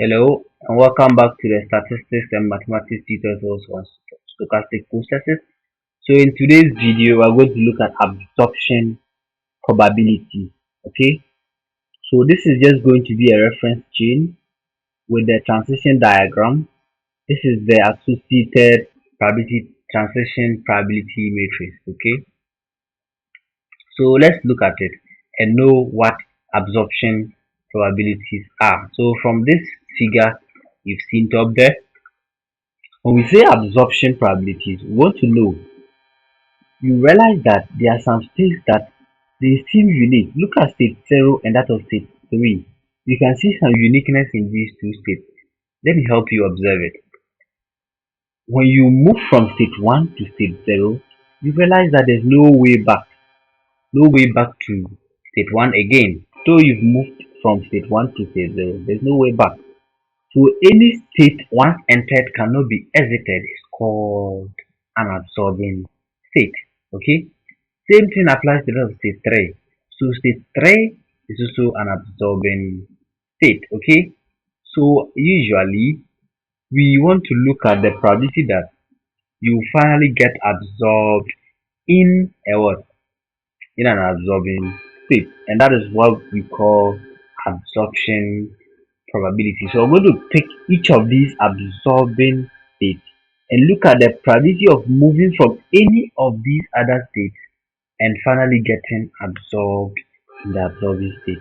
Hello and welcome back to the Statistics and Mathematics tutorials on stochastic processes. So in today's video, we're going to look at absorption probability. Okay, so this is just going to be a reference chain with the transition diagram. This is the associated probability transition probability matrix. Okay, so let's look at it and know what absorption probabilities are. So from this figure you've seen top there, when we say absorption probabilities, we want to know, you realize that there are some states that they seem unique. Look at state 0 and that of state 3. You can see some uniqueness in these two states. Let me help you observe it. When you move from state 1 to state 0, you realize that there's no way back to state 1 again. So you've moved from state 1 to state 0, there's no way back. So any state once entered cannot be exited is called an absorbing state. Okay. Same thing applies to the state 3. So state 3 is also an absorbing state. Okay. So usually we want to look at the probability that you finally get absorbed in a what? In an absorbing state. And that is what we call absorption probability. So I'm going to pick each of these absorbing states and look at the probability of moving from any of these other states and finally getting absorbed in the absorbing state.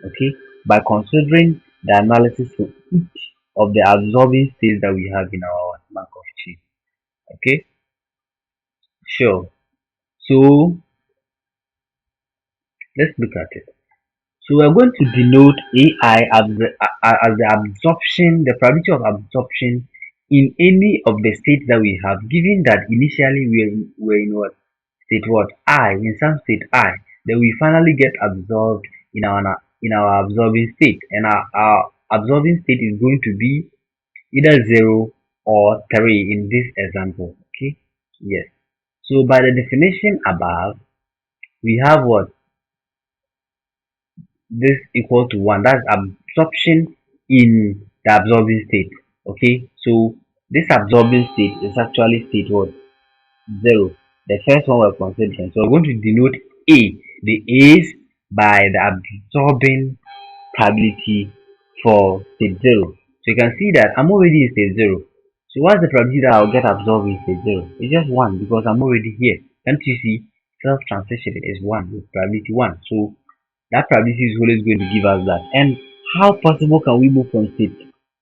Okay, by considering the analysis for each of the absorbing states that we have in our Markov chain. Okay, sure. So let's look at it. So we're going to denote AI as the absorption, the probability of absorption in any of the states that we have, given that initially we're in what? State what? I, in some state I, then we finally get absorbed in our absorbing state. And our absorbing state is going to be either 0 or 3 in this example. Okay? Yes. So by the definition above, we have what? This equal to 1. That's absorption in the absorbing state. Okay, so this absorbing state is actually state what? 0. The first one we're considering. So we're going to denote A. The A's by the absorbing probability for state 0. So you can see that I'm already in state 0. So what's the probability that I'll get absorbed in state 0? It's just 1 because I'm already here. Can't you see? Self transition is 1 with probability 1. So that probability is always going to give us that. And how possible can we move from state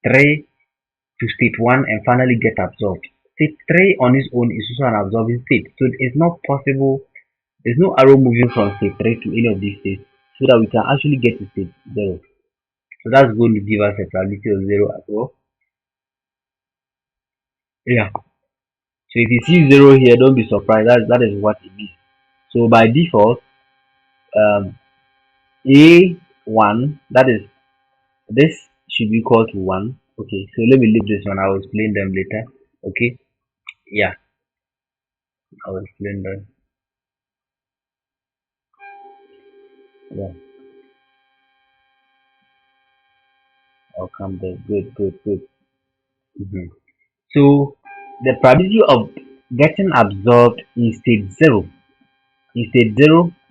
3 to state 1 and finally get absorbed? State 3 on its own is also an absorbing state. So it's not possible. There's no arrow moving from state 3 to any of these states so that we can actually get to state 0. So that's going to give us a probability of 0 as well. Yeah. So if you see 0 here, don't be surprised. That is what it means. So by default, A1, that is, this should be equal to 1. Okay, so let me leave this one. I'll explain them later. Okay, yeah, I'll explain them. Yeah, I'll come there. Good. Mhm. So the probability of getting absorbed in state 0,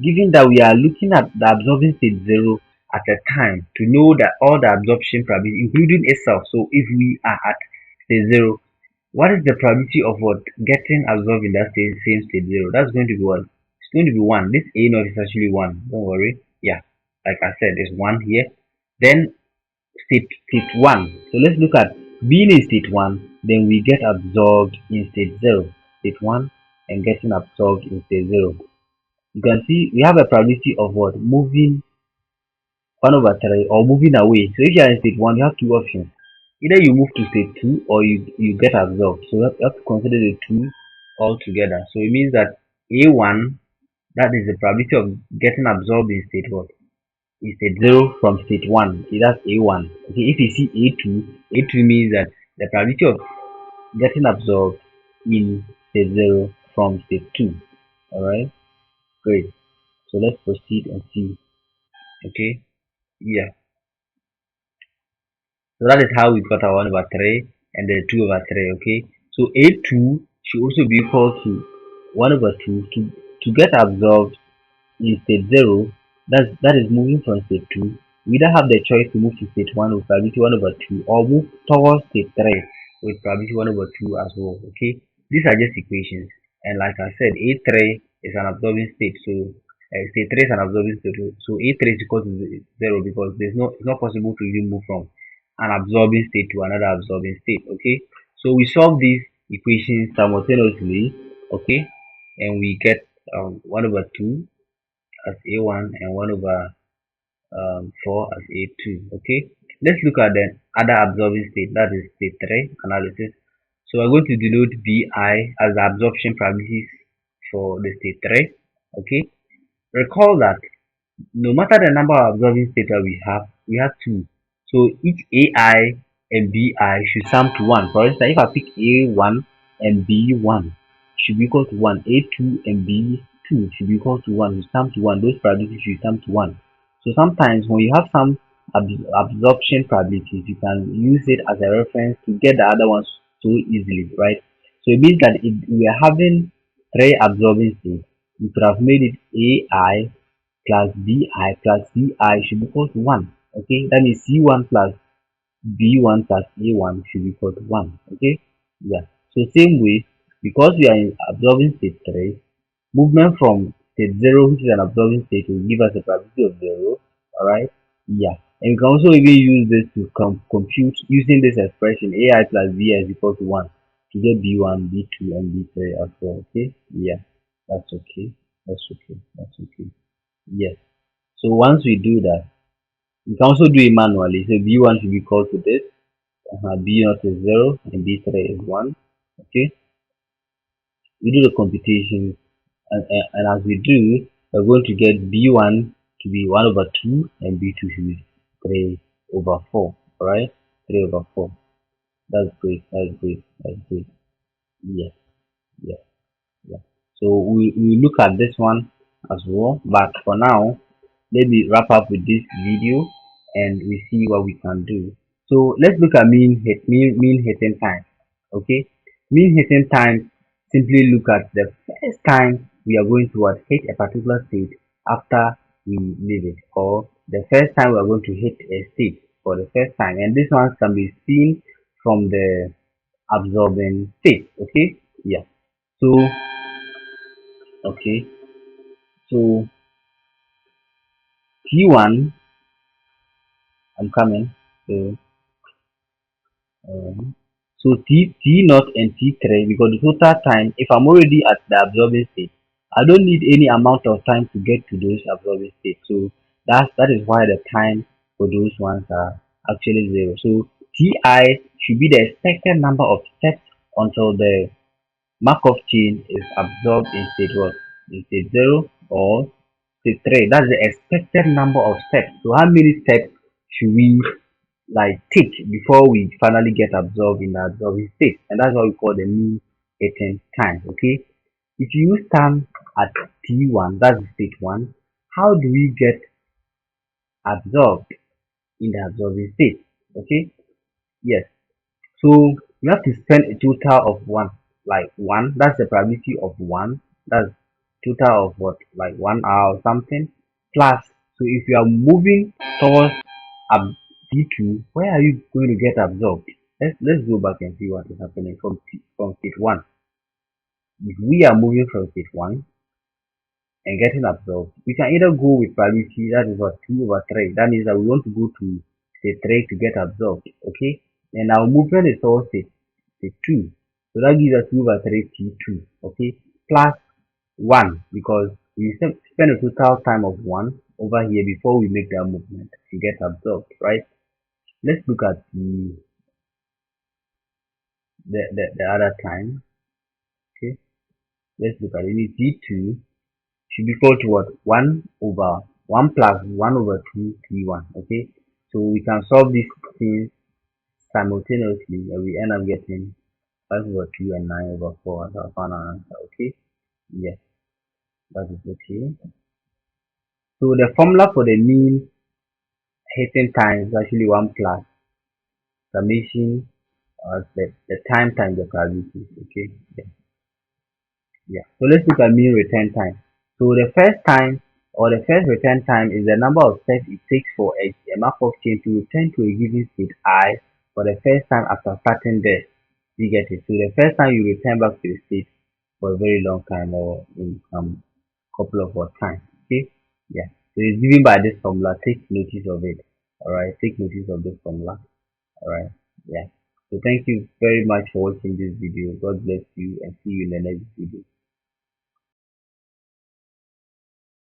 given that we are looking at the absorbing state 0 at a time to know that all the absorption probability, including itself. So if we are at state 0, what is the probability of what getting absorbed in that same state 0? That's going to be what? It's going to be 1. This A naught is actually 1. Don't worry. Yeah, like I said, there's 1 here. Then state 1. So let's look at being in state 1, then we get absorbed in state 0. State 1 and getting absorbed in state 0. You can see we have a probability of what? Moving 1 over 3 or moving away. So if you are in state 1, you have two options. Either you move to state 2 or you get absorbed. So you have to consider the two all together. So it means that A1, that is the probability of getting absorbed in state what? In state 0 from state 1. See, that's A1. Okay, if you see A2 means that the probability of getting absorbed in state 0 from state 2. Alright, great. So let's proceed and see. Okay, yeah. So that is how we got our 1 over 3 and then 2 over 3, okay? So A2 should also be equal to 1 over 2 to get absorbed in state 0, that is moving from state 2. We either have the choice to move to state 1 with probability 1 over 2 or move towards state 3 with probability 1 over 2 as well, okay? These are just equations. And like I said, A3 is an absorbing state, so state 3 is an absorbing state, so A3 is equal to 0 because it's not possible to even move from an absorbing state to another absorbing state, okay? So we solve these equations simultaneously, okay? And we get 1 over 2 as A1 and 1 over 4 as A2. Okay, let's look at the other absorbing state, that is state 3 analysis. So we're going to denote BI as the absorption probabilities for the state 3. Okay, recall that no matter the number of absorbing states that we have two. So each AI and BI should sum to 1. For instance, if I pick A1 and B1 should be equal to 1. A2 and B2 should be equal to 1. We sum to 1. Those probabilities should sum to 1. So sometimes when you have some absorption probabilities, you can use it as a reference to get the other ones so easily, right? So it means that if we are having three absorbing states, we could have made it AI plus bi plus ci should be equal to 1. Okay, that means c1 plus b1 plus a1 should be equal to 1. Okay, yeah. So same way, because we are in absorbing state 3, movement from state 0, which is an absorbing state, will give us a probability of 0. Alright, yeah. And we can also even use this to compute using this expression ai plus bi is equal to 1 to get b1, b2, and b3 as well. Okay, yeah, that's okay. That's okay. That's okay. Yes. So once we do that, we can also do it manually. So B1 should be equal to this. B0 is 0 and B3 is 1. Okay. We do the computation, and as we do, we're going to get B1 to be 1 over 2 and B2 should be 3 over 4. Alright? 3 over 4. That's great. That's great. That's great. Yes. Yes. Yeah. So we look at this one as well. But for now, let me wrap up with this video and we see what we can do. So let's look at mean hitting time. Okay, mean hitting time simply look at the first time we are going to hit a particular state after we leave it, or the first time we are going to hit a state for the first time, and this one can be seen from the absorbing state. Okay, yeah. So okay, so T1, I'm coming. So Um, so T naught and T3, because the total time, if I'm already at the absorbing state, I don't need any amount of time to get to those absorbing states. So that is why the time for those ones are actually 0. So Ti should be the expected number of steps until the Markov chain is absorbed in state what? In state 0 or state 3. That's the expected number of steps. So how many steps should we tick before we finally get absorbed in the absorbing state, and that's what we call the mean hitting time. Okay, if you use time at t1, that's state 1, how do we get absorbed in the absorbing state? Okay, yes, so you have to spend a total of 1, like 1, that's the probability of 1, that's total of what, like 1 hour or something, plus, so if you are moving towards D2, where are you going to get absorbed? Let's go back and see what is happening from state 1. If we are moving from state 1 and getting absorbed, we can either go with probability, that is what, 2 over 3. That means that we want to go to state 3 to get absorbed. Okay? And our movement is towards state 2. So that gives us 2 over 3 T2. Okay? Plus 1, because we spend a total time of 1 over here before we make that movement to get absorbed, right? Let's look at the other time. Okay, let's look at it. T2 should be equal to what? 1 over 1 plus 1 over 2 T1. Okay, so we can solve these things simultaneously and we end up getting 5 over 2 and 9 over 4 as our final answer. Okay, yes, that is okay. So the formula for the mean hitting time is actually 1 plus summation, the time times the probability. Okay. Yeah. So let's look at mean return time. So the first time or the first return time is the number of steps it takes for a Markov chain to return to a given state I for the first time after starting there. You get it? So the first time you return back to the state for a very long time or in some couple of time. Okay? Yeah. So it's given by this formula. Take notice of it. Alright. Take notice of this formula. Alright. Yeah. So thank you very much for watching this video. God bless you and see you in the next video.